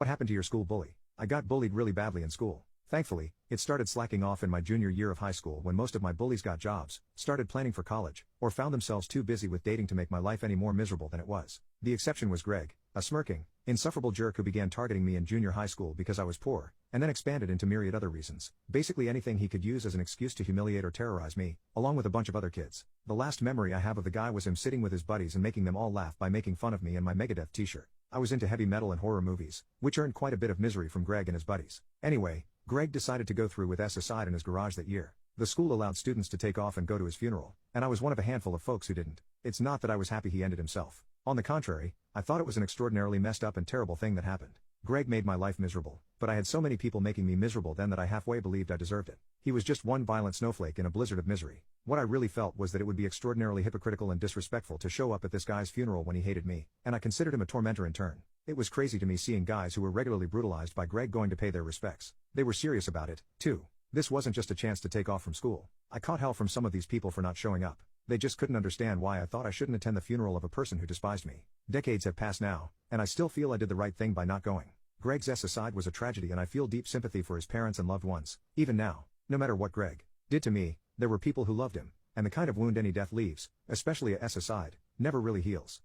What happened to your school bully? I got bullied really badly in school. Thankfully, it started slacking off in my junior year of high school when most of my bullies got jobs, started planning for college, or found themselves too busy with dating to make my life any more miserable than it was. The exception was Greg, a smirking, insufferable jerk who began targeting me in junior high school because I was poor, and then expanded into myriad other reasons, basically anything he could use as an excuse to humiliate or terrorize me, along with a bunch of other kids. The last memory I have of the guy was him sitting with his buddies and making them all laugh by making fun of me and my Megadeth t-shirt. I was into heavy metal and horror movies, which earned quite a bit of misery from Greg and his buddies. Anyway, Greg decided to go through with suicide in his garage that year. The school allowed students to take off and go to his funeral, and I was one of a handful of folks who didn't. It's not that I was happy he ended himself. On the contrary, I thought it was an extraordinarily messed up and terrible thing that happened. Greg made my life miserable, but I had so many people making me miserable then that I halfway believed I deserved it. He was just one violent snowflake in a blizzard of misery. What I really felt was that it would be extraordinarily hypocritical and disrespectful to show up at this guy's funeral when he hated me, and I considered him a tormentor in turn. It was crazy to me seeing guys who were regularly brutalized by Greg going to pay their respects. They were serious about it, too. This wasn't just a chance to take off from school. I caught hell from some of these people for not showing up. They just couldn't understand why I thought I shouldn't attend the funeral of a person who despised me. Decades have passed now, and I still feel I did the right thing by not going. Greg's suicide was a tragedy and I feel deep sympathy for his parents and loved ones. Even now, no matter what Greg did to me, there were people who loved him, and the kind of wound any death leaves, especially a suicide, never really heals.